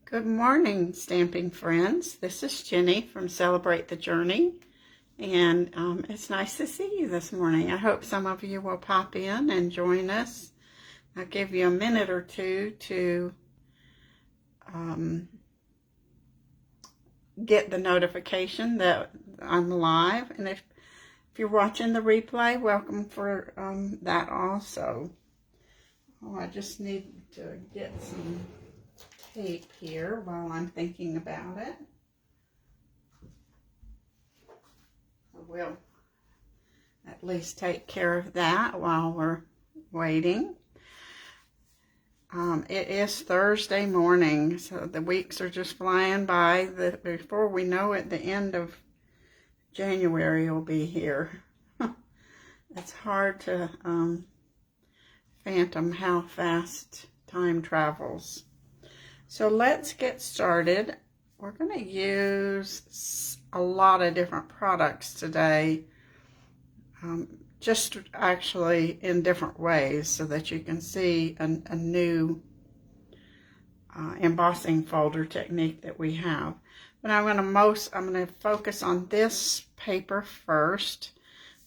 Good morning, stamping friends. This is Jenny from Celebrate the Journey, and it's nice to see you this morning. I hope some of you will pop in and join us. I'll give you a minute or two to get the notification that I'm live, and if you're watching the replay, welcome for that also. Oh, I just need to get some tape here while I'm thinking about it. We'll at least take care of that while we're waiting. It is Thursday morning, so the weeks are just flying by. Before we know it, the end of January will be here. It's hard to fathom how fast time travels. So let's get started. We're going to use a lot of different products today, just actually in different ways so that you can see a new embossing folder technique that we have. But I'm going to focus on this paper first.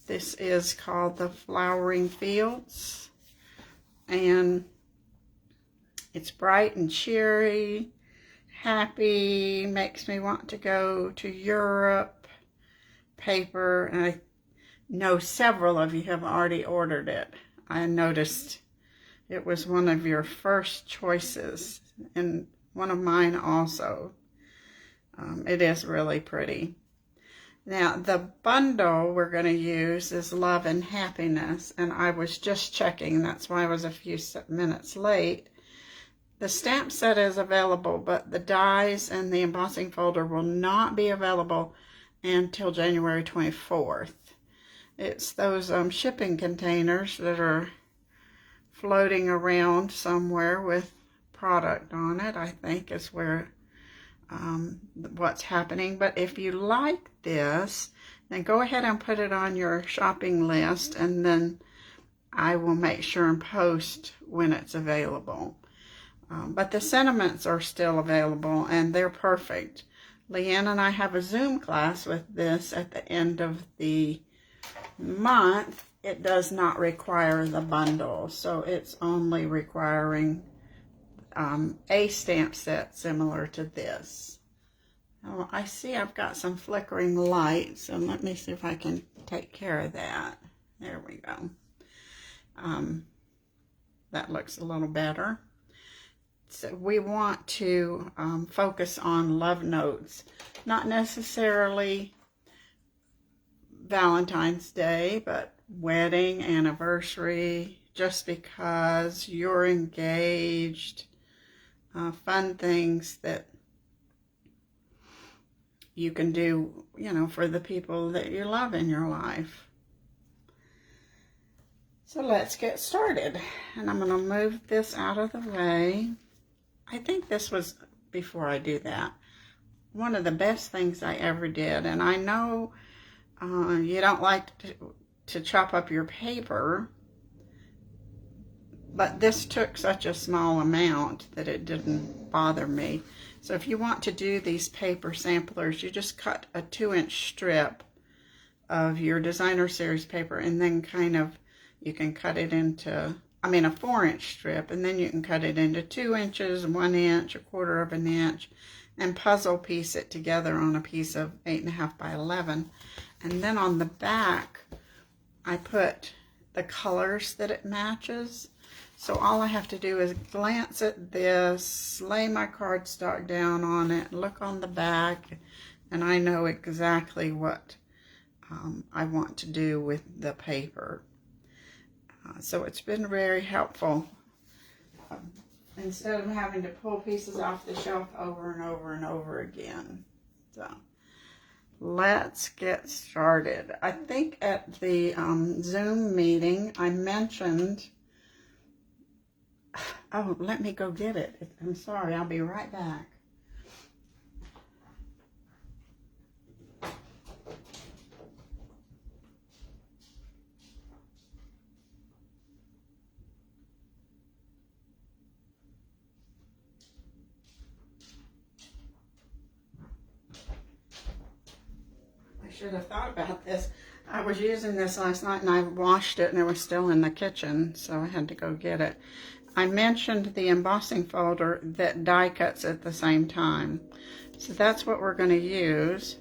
This is called the Flowering Fields, and it's bright and cheery, happy, makes me want to go to Europe paper. And I know several of you have already ordered it. I noticed it was one of your first choices, and one of mine also. It is really pretty. Now, the bundle we're going to use is Love and Happiness, and I was just checking. That's why I was a few minutes late. The stamp set is available, but the dies and the embossing folder will not be available until January 24th. It's those shipping containers that are floating around somewhere with product on it, I think is where what's happening. But if you like this, then go ahead and put it on your shopping list, and then I will make sure and post when it's available. But the sentiments are still available, and they're perfect. Leanne and I have a Zoom class with this at the end of the month. It does not require the bundle, so it's only requiring a stamp set similar to this. Oh, I see I've got some flickering light, so let me see if I can take care of that. There we go. That looks a little better. So we want to focus on love notes, not necessarily Valentine's Day, but wedding, anniversary, just because you're engaged, fun things that you can do, for the people that you love in your life. So let's get started. And I'm going to move this out of the way. I think this was, before I do that, one of the best things I ever did. And I know you don't like to chop up your paper, but this took such a small amount that it didn't bother me. So if you want to do these paper samplers, you just cut a 2-inch strip of your designer series paper, and then you can cut it into, a 4-inch strip, and then you can cut it into 2 inches, 1 inch, 1/4 of an inch, and puzzle piece it together on a piece of 8.5 by 11. And then on the back, I put the colors that it matches. So all I have to do is glance at this, lay my cardstock down on it, look on the back, and I know exactly what I want to do with the paper. So it's been very helpful. Instead of having to pull pieces off the shelf over and over and over again. So let's get started. I think at the Zoom meeting I mentioned, oh, let me go get it. I'm sorry, I'll be right back. should have thought about this. I was using this last night and I washed it and it was still in the kitchen, so I had to go get it. I mentioned the embossing folder that die cuts at the same time. So that's what we're going to use.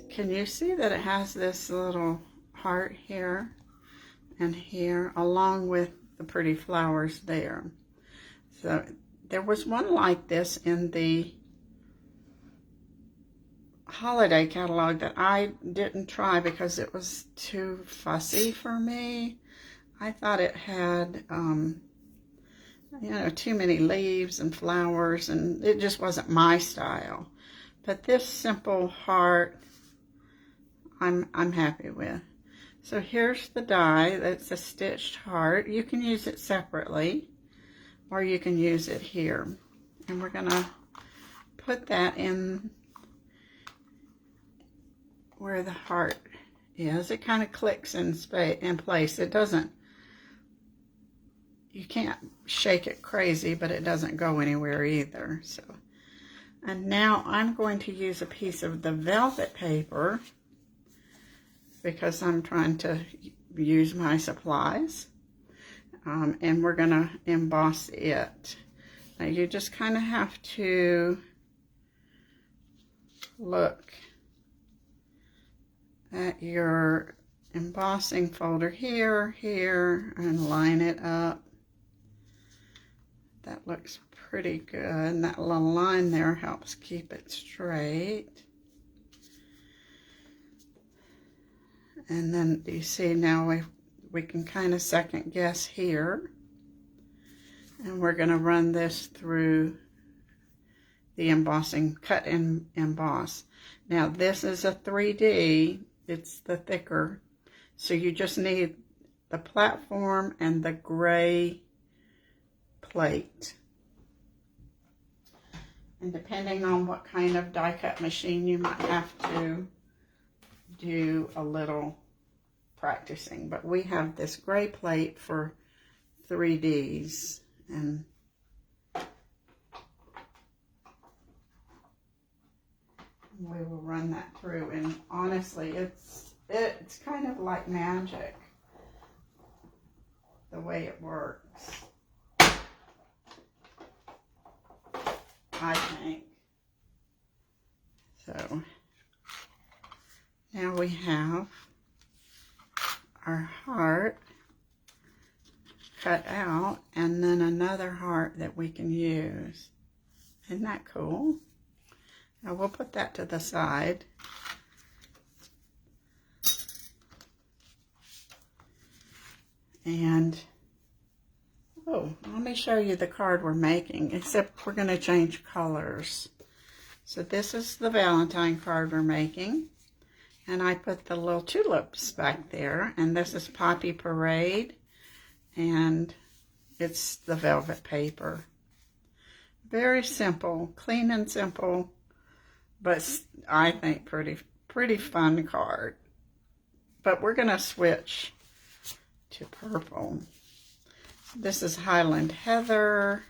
Can you see that it has this little heart here and here, along with the pretty flowers there? So there was one like this in the holiday catalog that I didn't try because it was too fussy for me. I thought it had, you know, too many leaves and flowers, and it just wasn't my style. But this simple heart, I'm happy with. So here's the die. That's a stitched heart. You can use it separately, or you can use it here. And we're gonna put that in where the heart is. It kind of clicks in place. It doesn't, you can't shake it crazy, but it doesn't go anywhere either. So, and now I'm going to use a piece of the velvet paper because I'm trying to use my supplies. And we're gonna emboss it. Now you just kind of have to look at your embossing folder here, and line it up. That looks pretty good. And that little line there helps keep it straight. And then you see now we can kind of second guess here. And we're going to run this through the embossing, cut and emboss. Now this is a 3D. It's the thicker, so you just need the platform and the gray plate. And depending on what kind of die cut machine, you might have to do a little practicing. But we have this gray plate for 3Ds, and we will run that through, and honestly, it's kind of like magic, the way it works, I think. So, now we have our heart cut out, and then another heart that we can use. Isn't that cool? Now we'll put that to the side. And, oh, let me show you the card we're making, except we're going to change colors. So this is the Valentine card we're making. And I put the little tulips back there. And this is Poppy Parade. And it's the velvet paper. Very simple, clean and simple. But I think pretty fun card. But we're going to switch to purple. This is Highland Heather.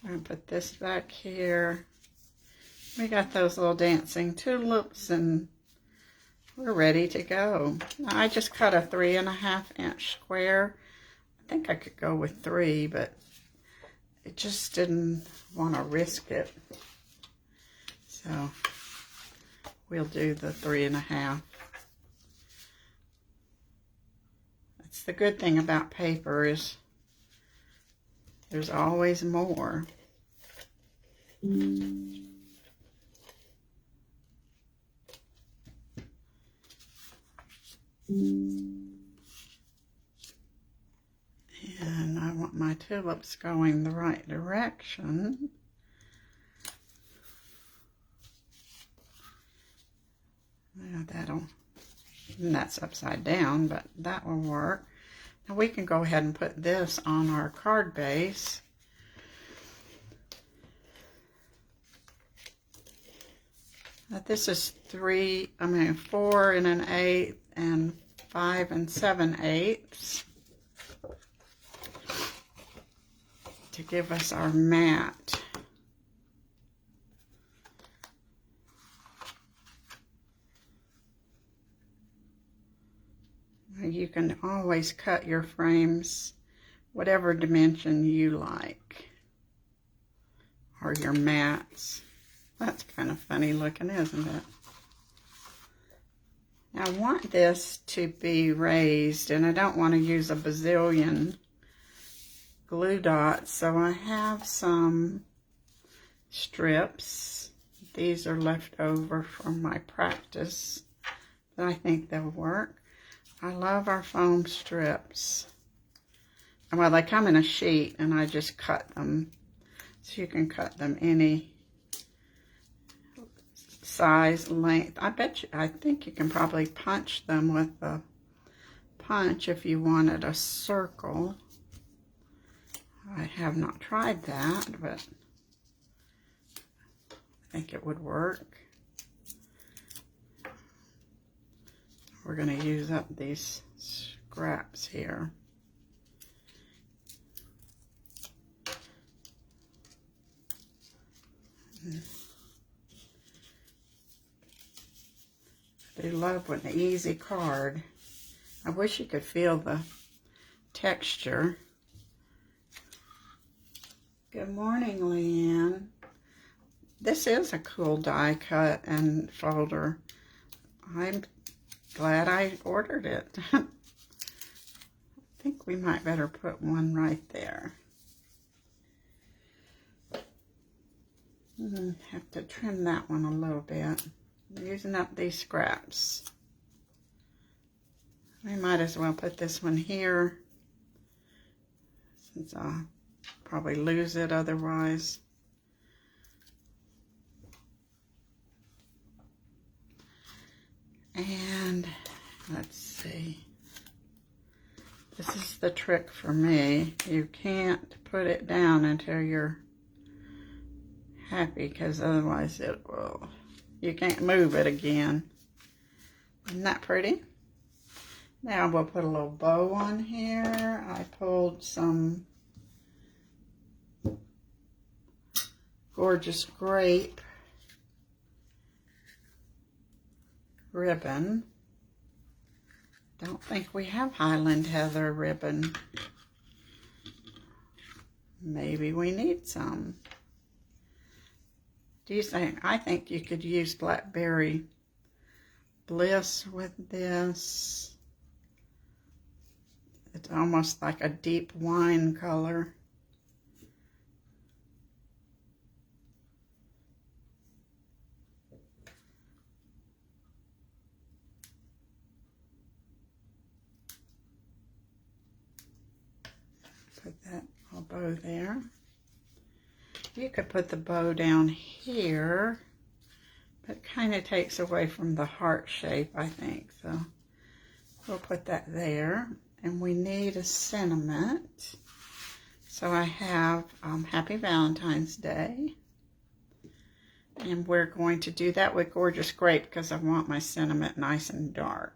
I'm going to put this back here. We got those little dancing tulips, and we're ready to go. Now, I just cut a 3.5-inch square. I think I could go with 3, but it just didn't want to risk it. So we'll do the 3.5. That's the good thing about paper, is there's always more. And I want my tulips going the right direction. Now and that's upside down, but that will work. Now we can go ahead and put this on our card base. Now this is 4 1/8 and 5 7/8 to give us our mat. You can always cut your frames whatever dimension you like, or your mats. That's kind of funny looking, isn't it? I want this to be raised, and I don't want to use a bazillion glue dots, so I have some strips. These are left over from my practice, but I think they'll work. I love our foam strips. Well, they come in a sheet, and I just cut them, so you can cut them any size, length. I think you can probably punch them with a punch if you wanted a circle. I have not tried that, but I think it would work. We're going to use up these scraps here. I love an easy card. I wish you could feel the texture. Good morning, Leanne. This is a cool die cut and folder. I'm glad I ordered it. I think we might better put one right there. Have to trim that one a little bit. I'm using up these scraps. We might as well put this one here, since I'll probably lose it otherwise. And let's see. This is the trick for me. You can't put it down until you're happy, because otherwise it will, you can't move it again. Isn't that pretty? Now we'll put a little bow on here. I pulled some Gorgeous Grape ribbon. Don't think we have Highland Heather ribbon. Maybe we need some. Do you think? I think you could use Blackberry Bliss with this. It's almost like a deep wine color. Put that little bow there. You could put the bow down here, but it kind of takes away from the heart shape, I think. So we'll put that there. And we need a sentiment. So I have Happy Valentine's Day. And we're going to do that with Gorgeous Grape because I want my sentiment nice and dark.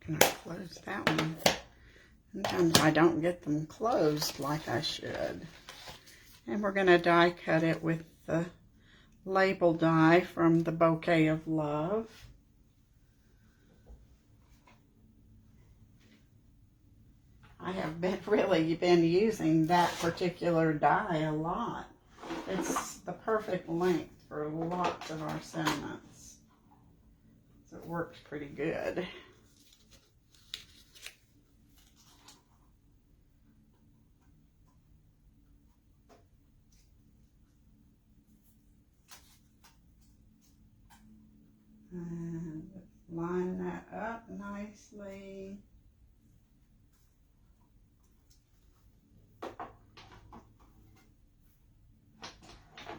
Can I close that one? Sometimes I don't get them closed like I should. And we're going to die cut it with the label die from the Bouquet of Love. I have really been using that particular die a lot. It's the perfect length for lots of our sentiments. So it works pretty good. And line that up nicely.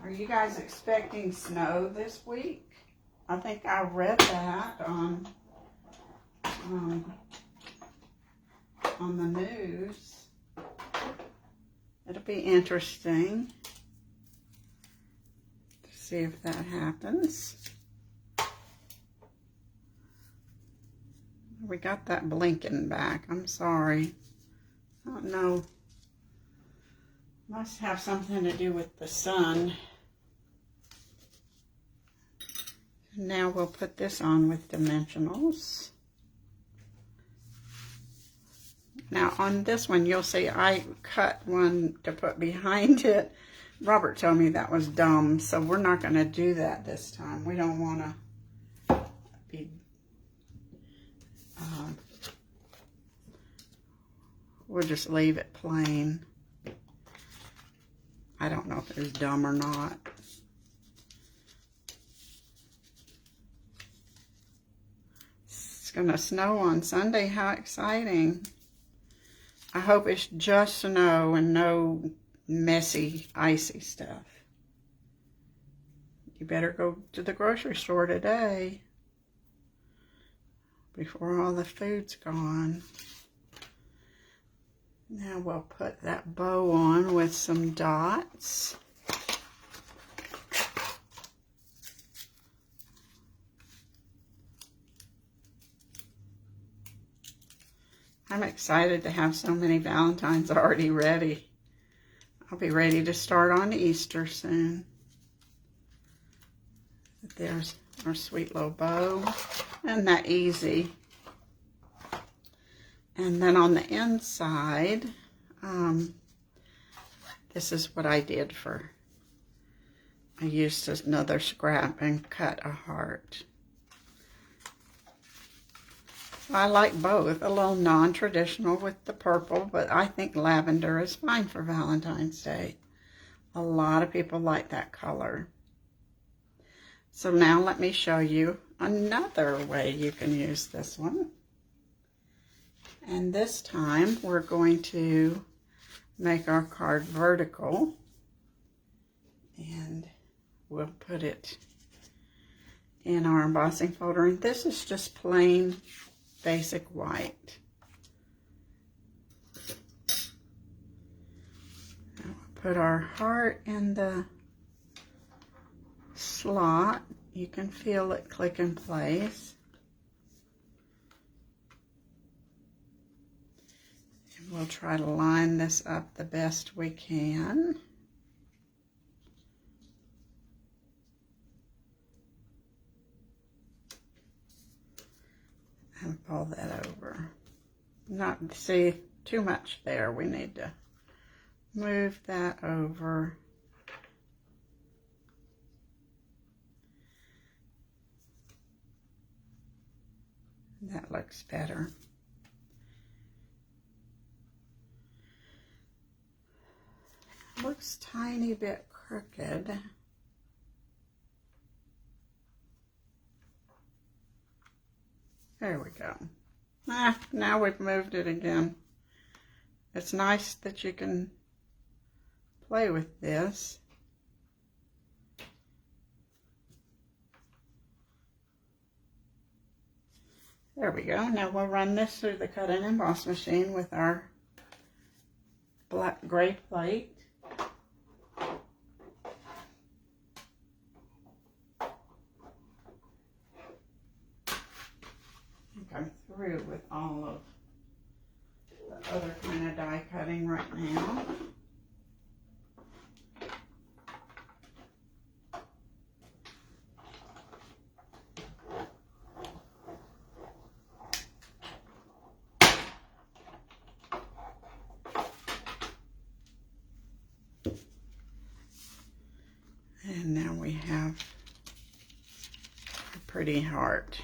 Are you guys expecting snow this week? I think I read that on the news. It'll be interesting to see if that happens. We got that blinking back. I'm sorry. I don't know. Must have something to do with the sun. Now we'll put this on with dimensionals. Now on this one, you'll see I cut one to put behind it. Robert told me that was dumb, so we're not going to do that this time. We don't want to be... we'll just leave it plain. I don't know if it was dumb or not. It's going to snow on Sunday. How exciting. I hope it's just snow and no messy, icy stuff. You better go to the grocery store today before all the food's gone. Now we'll put that bow on with some dots. I'm excited to have so many Valentines already ready. I'll be ready to start on Easter soon. There's our sweet little bow. Isn't that easy? And then on the inside, this is what I did for, I used another scrap and cut a heart. I like both, a little non-traditional with the purple, but I think lavender is fine for Valentine's Day. A lot of people like that color. So now let me show you another way you can use this one. And this time we're going to make our card vertical, and we'll put it in our embossing folder. And this is just plain basic white. Now we'll put our heart in the slot. You can feel it click in place. And we'll try to line this up the best we can. And pull that over. Not see too much there. We need to move that over. That looks better. Looks tiny bit crooked. There we go. Now we've moved it again. It's nice that you can play with this. There we go. Now we'll run this through the cut and emboss machine with our black gray plate. I'm through with all of the other kind of die cutting right now. And now we have a pretty heart.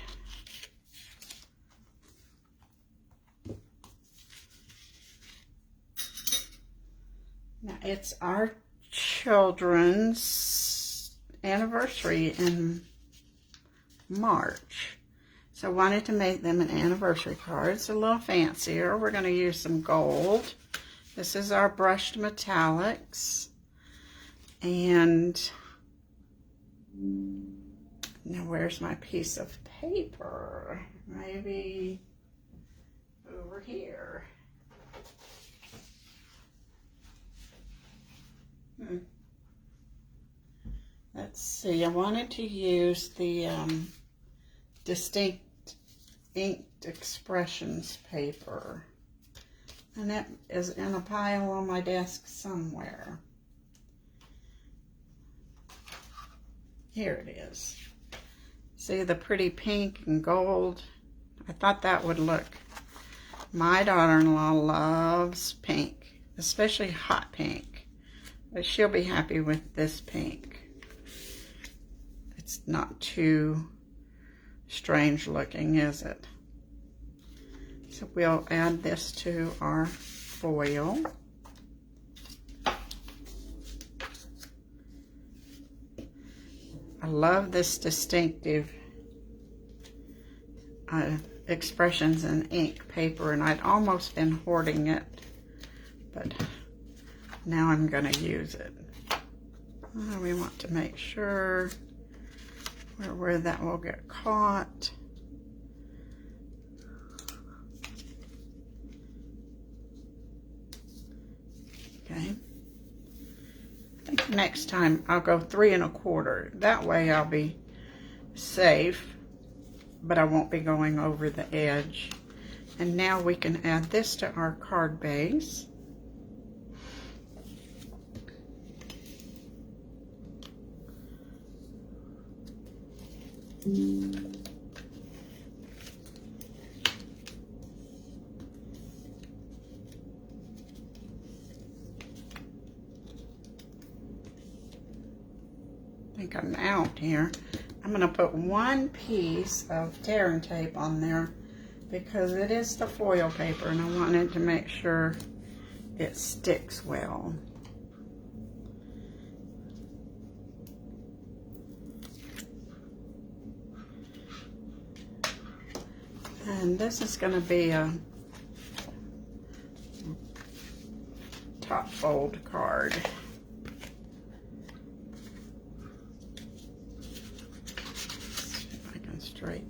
Now it's our children's anniversary in March. So I wanted to make them an anniversary card. It's a little fancier. We're going to use some gold. This is our brushed metallics. And now where's my piece of paper? Maybe over here. That Let's see, I wanted to use the Distinct Inked Expressions paper. And it is in a pile on my desk somewhere. Here it is. See the pretty pink and gold? I thought that would look. My daughter-in-law loves pink, especially hot pink. But she'll be happy with this pink. It's not too strange looking, is it? So we'll add this to our foil. I love this distinctive Expressions in ink paper, and I'd almost been hoarding it, but now I'm going to use it. We want to make sure where that will get caught. Okay. I think next time I'll go 3 1/4. That way I'll be safe, but I won't be going over the edge. And now we can add this to our card base. I think I'm out here. I'm going to put 1 piece of tear and tape on there because it is the foil paper and I wanted to make sure it sticks well. And this is going to be a top fold card. Straight.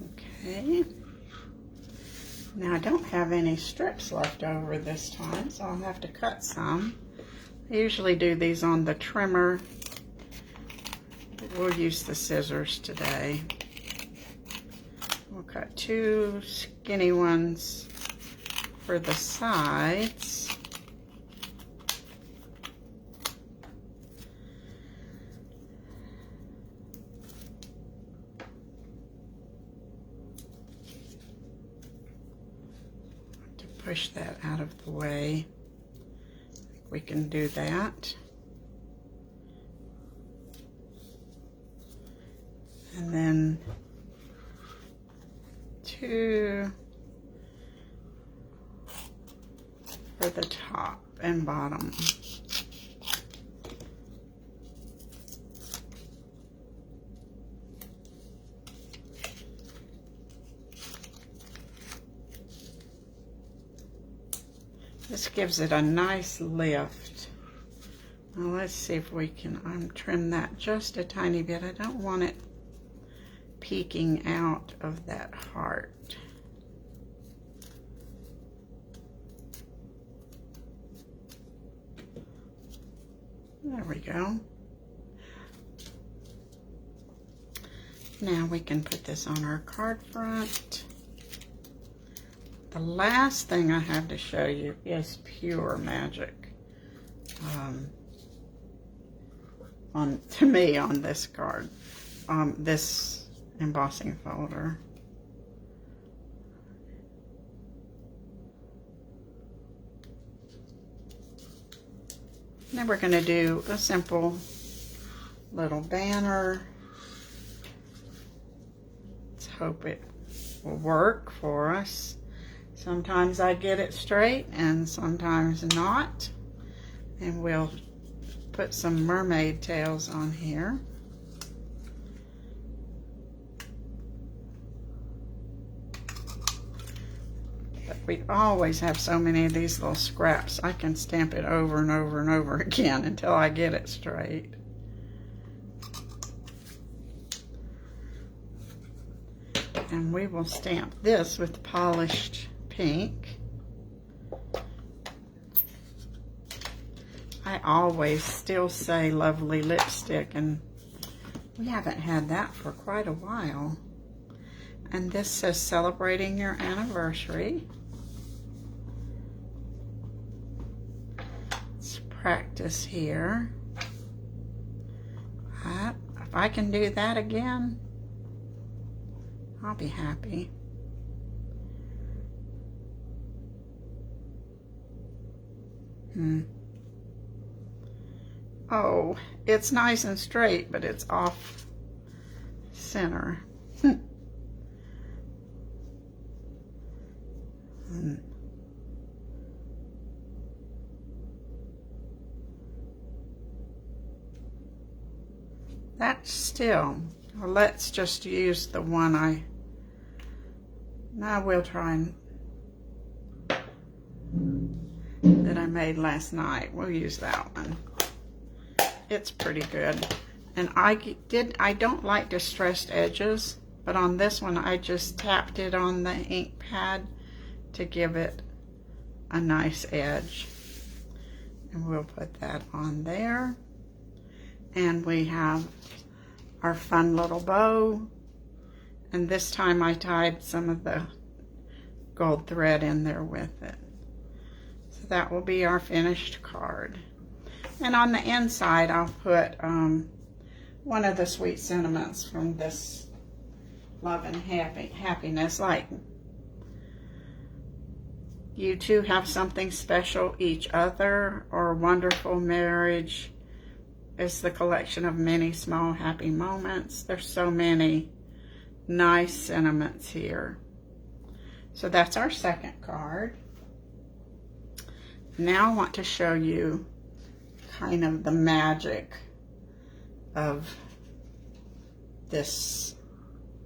Okay. Now I don't have any strips left over this time, so I'll have to cut some. I usually do these on the trimmer. We'll use the scissors today. We'll cut 2 skinny ones for the sides. To push that out of the way. I think we can do that. And then 2 for the top and bottom. This gives it a nice lift. Now let's see if we can trim that just a tiny bit. I don't want it peeking out of that heart. There we go. Now we can put this on our card front. The last thing I have to show you is pure magic. To me on this card, this embossing folder. Now we're going to do a simple little banner. Let's hope it will work for us. Sometimes I get it straight and sometimes not. And we'll put some mermaid tails on here. But we always have so many of these little scraps. I can stamp it over and over and over again until I get it straight. And we will stamp this with polished pink. I always still say Lovely Lipstick, and we haven't had that for quite a while. And this says celebrating your anniversary. Let's practice here. If I can do that again, I'll be happy. Oh, it's nice and straight, but it's off center. That's still, well, let's just use the one we'll try that I made last night. We'll use that one. It's pretty good. And I don't like distressed edges, but on this one I just tapped it on the ink pad to give it a nice edge. And we'll put that on there. And we have our fun little bow. And this time I tied some of the gold thread in there with it. So that will be our finished card. And on the inside I'll put one of the sweet sentiments from this Love and Happiness, like you two have something special each other, or wonderful marriage is the collection of many small happy moments. There's so many nice sentiments here. So that's our second card. Now I want to show you kind of the magic of this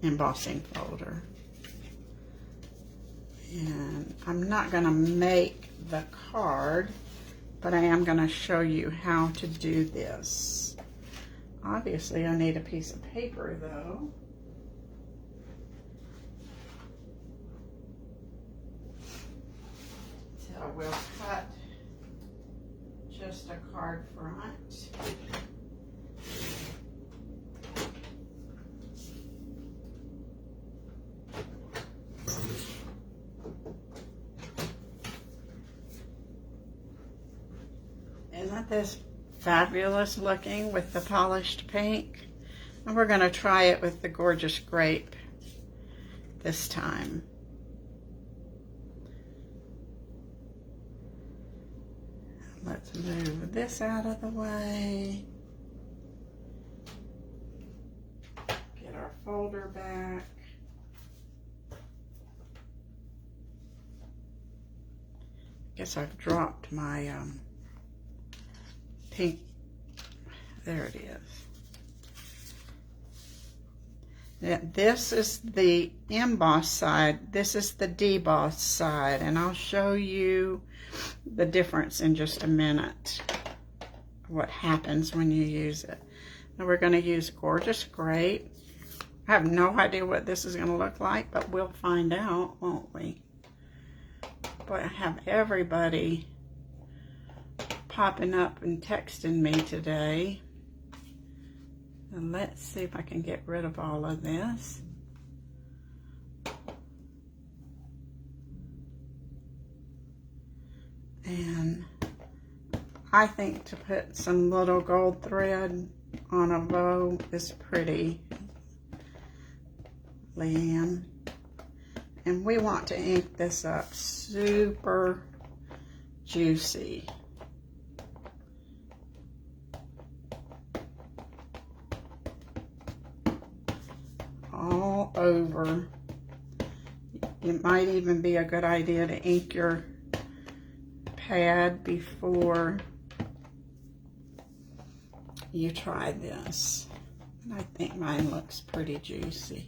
embossing folder. And I'm not going to make the card, but I am going to show you how to do this. Obviously, I need a piece of paper, though. So we'll cut just a card front. Isn't this fabulous looking with the polished pink? And we're going to try it with the Gorgeous Grape this time. Let's move this out of the way. Get our folder back. Guess I've dropped my pink. There it is. Yeah, this is the emboss side. This is the deboss side, and I'll show you the difference in just a minute. What happens when you use it. Now we're going to use Gorgeous Grape. I have no idea what this is going to look like, but we'll find out, won't we? Boy, I have everybody popping up and texting me today. And let's see if I can get rid of all of this. And I think to put some little gold thread on a bow is pretty, Leanne. And we want to ink this up super juicy. All over. It might even be a good idea to ink your pad before you try this. And I think mine looks pretty juicy.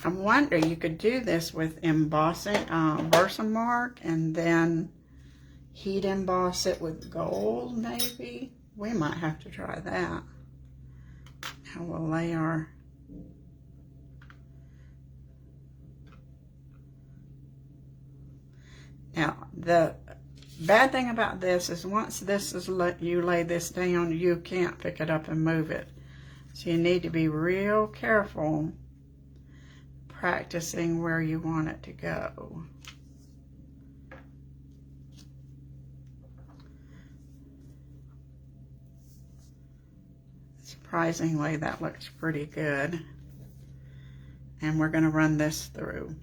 I wonder, you could do this with embossing, Versamark, and then heat emboss it with gold, maybe. We might have to try that. How we'll lay our... Now, the bad thing about this is once this is you lay this down, you can't pick it up and move it. So you need to be real careful practicing where you want it to go. Surprisingly, that looks pretty good. And we're going to run this through.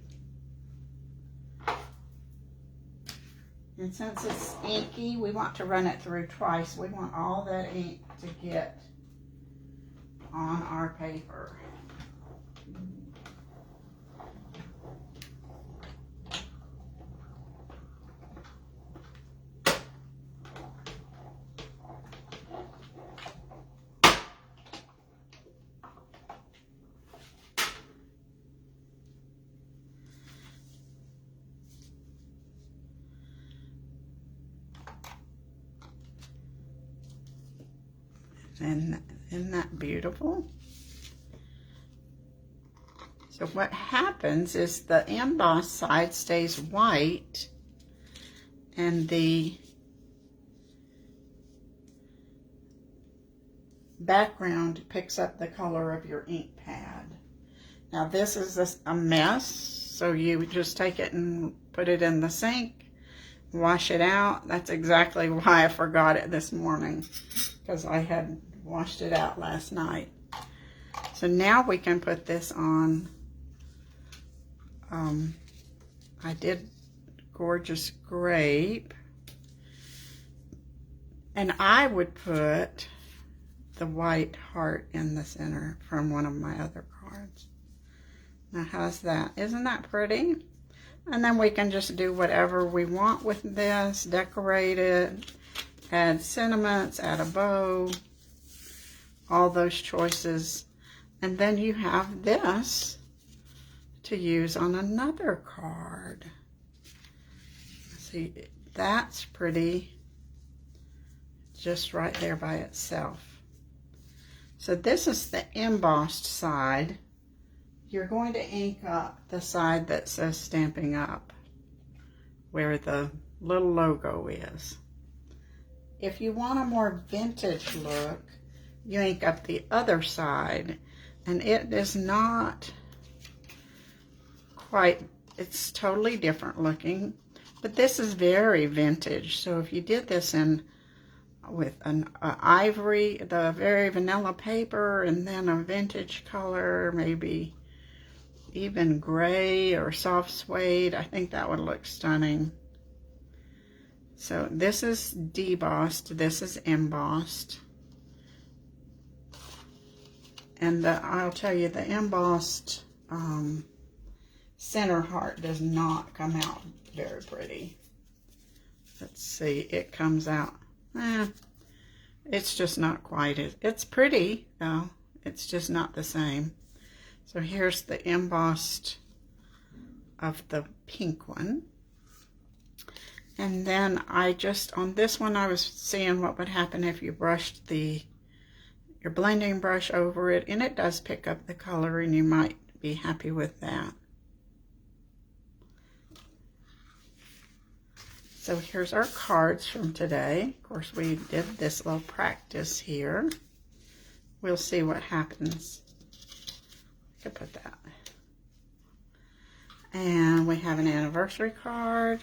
And since it's inky, we want to run it through twice. We want all that ink to get on our paper. And isn't that beautiful? So what happens is the embossed side stays white and the background picks up the color of your ink pad. Now this is a mess, so you just take it and put it in the sink, wash it out. That's exactly why I forgot it this morning, because I had washed it out last night. So now we can put this on. I did Gorgeous Grape, and I would put the white heart in the center from one of my other cards. Now how's that? Isn't that pretty? And then we can just do whatever we want with this, decorate it, add sentiments, add a bow, all those choices. And then you have this to use on another card. See, that's pretty, just right there by itself. So this is the embossed side. You're going to ink up the side that says Stampin' Up, where the little logo is. If you want a more vintage look, you ink up the other side, and it is not quite, it's totally different looking, but this is very vintage. So if you did this in with an ivory, the very vanilla paper, and then a vintage color, maybe even gray or soft suede, I think that would look stunning. So this is debossed, this is embossed. And I'll tell you, the embossed center heart does not come out very pretty. Let's see, it comes out, it's just not quite as, it's pretty though, it's just not the same. So here's the embossed of the pink one. And then I just, on this one, I was seeing what would happen if you brushed your blending brush over it, and it does pick up the color, and you might be happy with that. So here's our cards from today. Of course, we did this little practice here. We'll see what happens. I could put that. And we have an anniversary card.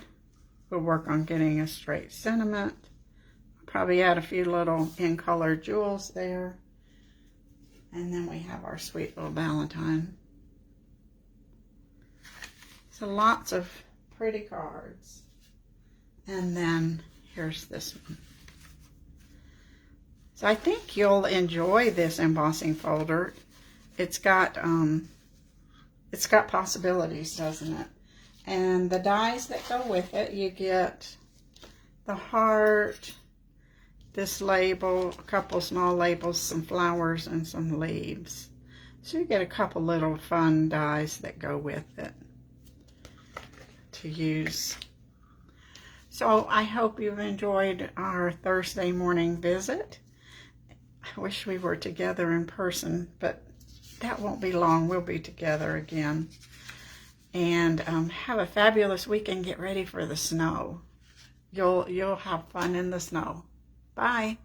We'll work on getting a straight sentiment. I'll probably add a few little in color jewels there. And then we have our sweet little Valentine. So lots of pretty cards. And then here's this one. So I think you'll enjoy this embossing folder. It's got possibilities, doesn't it? And the dies that go with it, you get the heart, this label, a couple small labels, some flowers, and some leaves. So you get a couple little fun dies that go with it to use. So I hope you've enjoyed our Thursday morning visit. I wish we were together in person, but that won't be long. We'll be together again. And have a fabulous weekend. Get ready for the snow. You'll have fun in the snow. Bye.